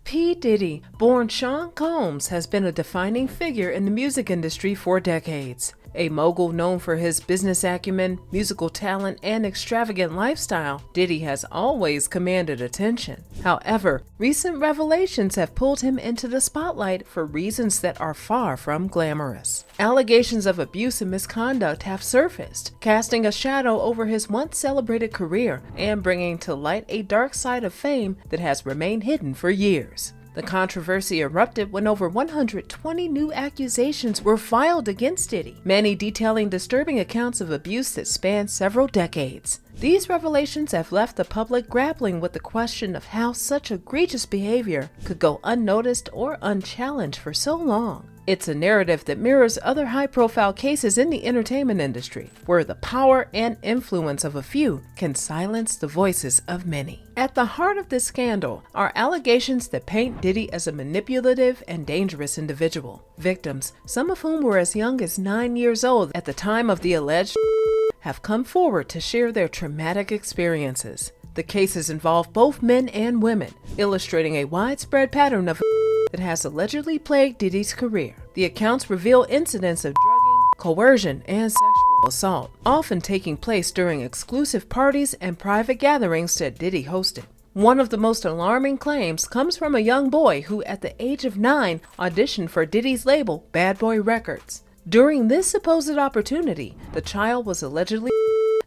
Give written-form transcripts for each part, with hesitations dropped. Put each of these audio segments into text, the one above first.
P. Diddy, born Sean Combs, has been a defining figure in the music industry for decades. A mogul known for his business acumen, musical talent, and extravagant lifestyle, Diddy has always commanded attention. However, recent revelations have pulled him into the spotlight for reasons that are far from glamorous. Allegations of abuse and misconduct have surfaced, casting a shadow over his once-celebrated career and bringing to light a dark side of fame that has remained hidden for years. The controversy erupted when over 120 new accusations were filed against Diddy, many detailing disturbing accounts of abuse that span several decades. These revelations have left the public grappling with the question of how such egregious behavior could go unnoticed or unchallenged for so long. It's a narrative that mirrors other high-profile cases in the entertainment industry, where the power and influence of a few can silence the voices of many. At the heart of this scandal are allegations that paint Diddy as a manipulative and dangerous individual. Victims, some of whom were as young as 9 years old at the time of the alleged have come forward to share their traumatic experiences. The cases involve both men and women, illustrating a widespread pattern of that has allegedly plagued Diddy's career. The accounts reveal incidents of drugging, coercion, and sexual assault, often taking place during exclusive parties and private gatherings that Diddy hosted. One of the most alarming claims comes from a young boy who, at the age of 9, auditioned for Diddy's label, Bad Boy Records. During this supposed opportunity, the child was allegedly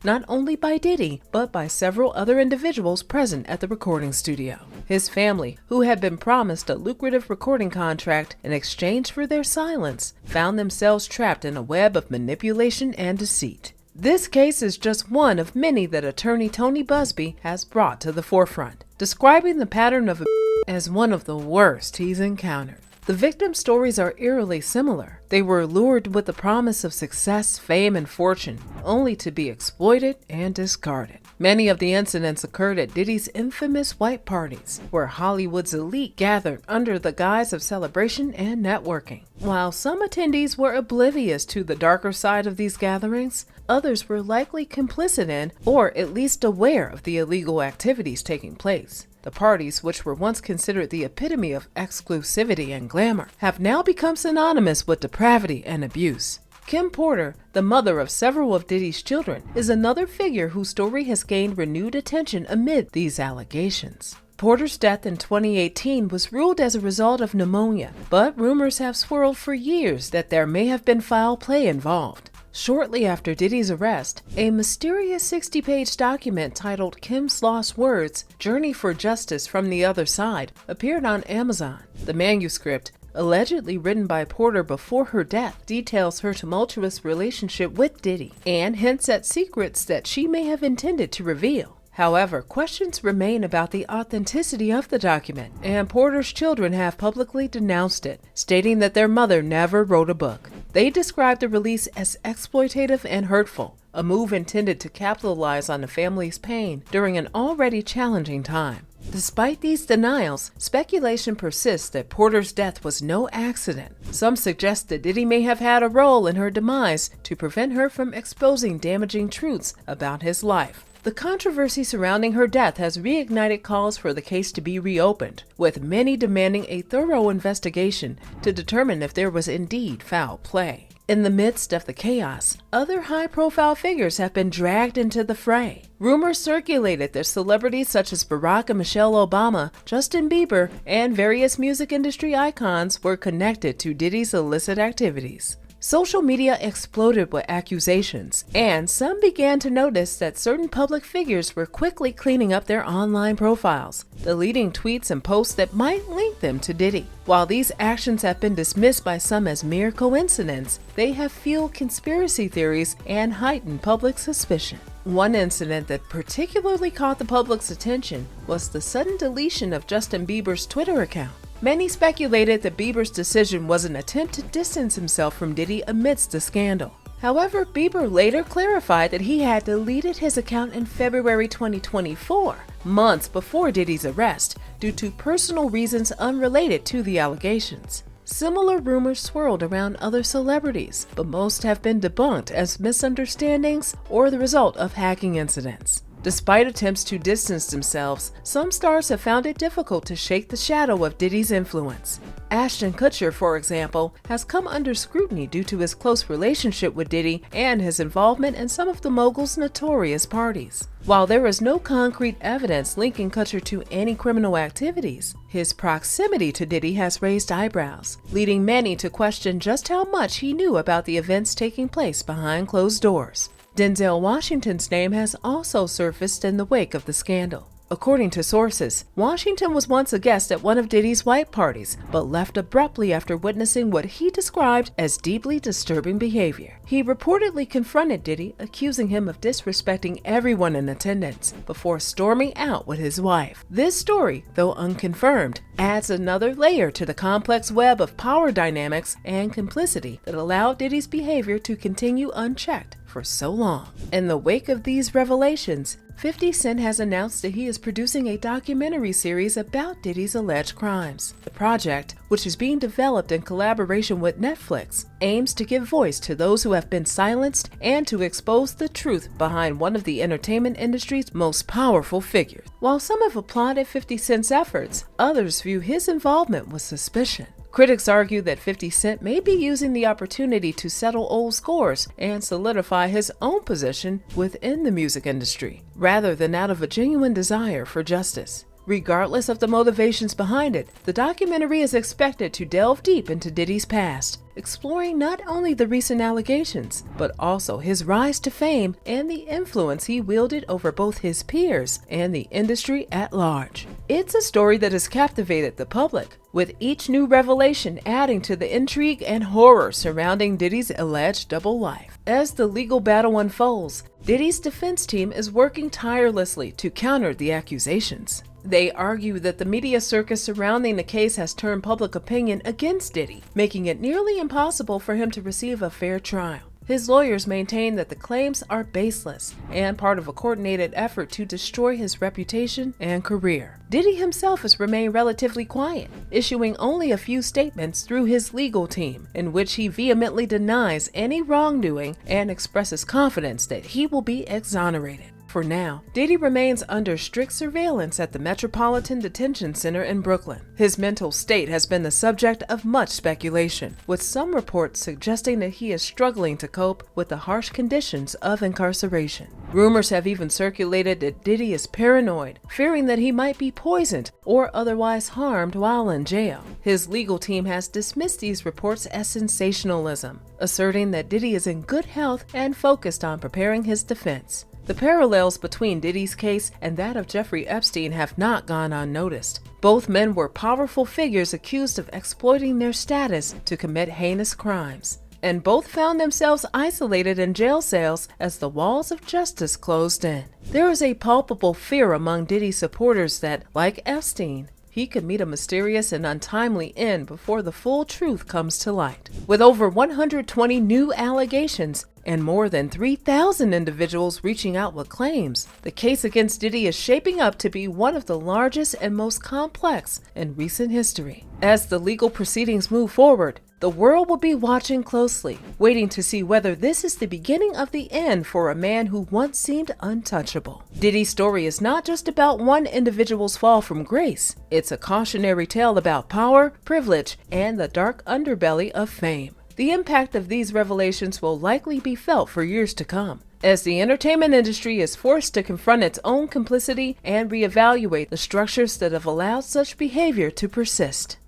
not only by Diddy, but by several other individuals present at the recording studio. His family, who had been promised a lucrative recording contract in exchange for their silence, found themselves trapped in a web of manipulation and deceit. This case is just one of many that attorney Tony Busby has brought to the forefront, describing the pattern of as one of the worst he's encountered. The victim stories are eerily similar. They were lured with the promise of success, fame, and fortune, only to be exploited and discarded. Many of the incidents occurred at Diddy's infamous white parties, where Hollywood's elite gathered under the guise of celebration and networking. While some attendees were oblivious to the darker side of these gatherings, others were likely complicit in, or at least aware of the illegal activities taking place. The parties, which were once considered the epitome of exclusivity and glamour, have now become synonymous with depravity and abuse. Kim Porter, the mother of several of Diddy's children, is another figure whose story has gained renewed attention amid these allegations. Porter's death in 2018 was ruled as a result of pneumonia, but rumors have swirled for years that there may have been foul play involved. Shortly after Diddy's arrest, a mysterious 60-page document titled Kim's Lost Words, Journey for Justice from the Other Side, appeared on Amazon. The manuscript, allegedly written by Porter before her death, details her tumultuous relationship with Diddy and hints at secrets that she may have intended to reveal. However, questions remain about the authenticity of the document, and Porter's children have publicly denounced it, stating that their mother never wrote a book. They described the release as exploitative and hurtful, a move intended to capitalize on the family's pain during an already challenging time. Despite these denials, speculation persists that Porter's death was no accident. Some suggest that Diddy may have had a role in her demise to prevent her from exposing damaging truths about his life. The controversy surrounding her death has reignited calls for the case to be reopened, with many demanding a thorough investigation to determine if there was indeed foul play. In the midst of the chaos, other high-profile figures have been dragged into the fray. Rumors circulated that celebrities such as Barack and Michelle Obama, Justin Bieber, and various music industry icons were connected to Diddy's illicit activities. Social media exploded with accusations, and some began to notice that certain public figures were quickly cleaning up their online profiles, deleting tweets and posts that might link them to Diddy. While these actions have been dismissed by some as mere coincidence, they have fueled conspiracy theories and heightened public suspicion. One incident that particularly caught the public's attention was the sudden deletion of Justin Bieber's Twitter account. Many speculated that Bieber's decision was an attempt to distance himself from Diddy amidst the scandal. However, Bieber later clarified that he had deleted his account in February 2024, months before Diddy's arrest, due to personal reasons unrelated to the allegations. Similar rumors swirled around other celebrities, but most have been debunked as misunderstandings or the result of hacking incidents. Despite attempts to distance themselves, some stars have found it difficult to shake the shadow of Diddy's influence. Ashton Kutcher, for example, has come under scrutiny due to his close relationship with Diddy and his involvement in some of the mogul's notorious parties. While there is no concrete evidence linking Kutcher to any criminal activities, his proximity to Diddy has raised eyebrows, leading many to question just how much he knew about the events taking place behind closed doors. Denzel Washington's name has also surfaced in the wake of the scandal. According to sources, Washington was once a guest at one of Diddy's white parties, but left abruptly after witnessing what he described as deeply disturbing behavior. He reportedly confronted Diddy, accusing him of disrespecting everyone in attendance, before storming out with his wife. This story, though unconfirmed, adds another layer to the complex web of power dynamics and complicity that allowed Diddy's behavior to continue unchecked for so long. In the wake of these revelations, 50 Cent has announced that he is producing a documentary series about Diddy's alleged crimes. The project, which is being developed in collaboration with Netflix, aims to give voice to those who have been silenced and to expose the truth behind one of the entertainment industry's most powerful figures. While some have applauded 50 Cent's efforts, others view his involvement with suspicion. Critics argue that 50 Cent may be using the opportunity to settle old scores and solidify his own position within the music industry, rather than out of a genuine desire for justice. Regardless of the motivations behind it, the documentary is expected to delve deep into Diddy's past, exploring not only the recent allegations, but also his rise to fame and the influence he wielded over both his peers and the industry at large. It's a story that has captivated the public, with each new revelation adding to the intrigue and horror surrounding Diddy's alleged double life. As the legal battle unfolds, Diddy's defense team is working tirelessly to counter the accusations. They argue that the media circus surrounding the case has turned public opinion against Diddy, making it nearly impossible for him to receive a fair trial. His lawyers maintain that the claims are baseless and part of a coordinated effort to destroy his reputation and career. Diddy himself has remained relatively quiet, issuing only a few statements through his legal team, in which he vehemently denies any wrongdoing and expresses confidence that he will be exonerated. For now, Diddy remains under strict surveillance at the Metropolitan Detention Center in Brooklyn. His mental state has been the subject of much speculation, with some reports suggesting that he is struggling to cope with the harsh conditions of incarceration. Rumors have even circulated that Diddy is paranoid, fearing that he might be poisoned or otherwise harmed while in jail. His legal team has dismissed these reports as sensationalism, asserting that Diddy is in good health and focused on preparing his defense. The parallels between Diddy's case and that of Jeffrey Epstein have not gone unnoticed. Both men were powerful figures accused of exploiting their status to commit heinous crimes, and both found themselves isolated in jail cells as the walls of justice closed in. There is a palpable fear among Diddy supporters that, like Epstein, he could meet a mysterious and untimely end before the full truth comes to light. With over 120 new allegations and more than 3,000 individuals reaching out with claims, the case against Diddy is shaping up to be one of the largest and most complex in recent history. As the legal proceedings move forward, the world will be watching closely, waiting to see whether this is the beginning of the end for a man who once seemed untouchable. Diddy's story is not just about one individual's fall from grace. It's a cautionary tale about power, privilege, and the dark underbelly of fame. The impact of these revelations will likely be felt for years to come, as the entertainment industry is forced to confront its own complicity and reevaluate the structures that have allowed such behavior to persist.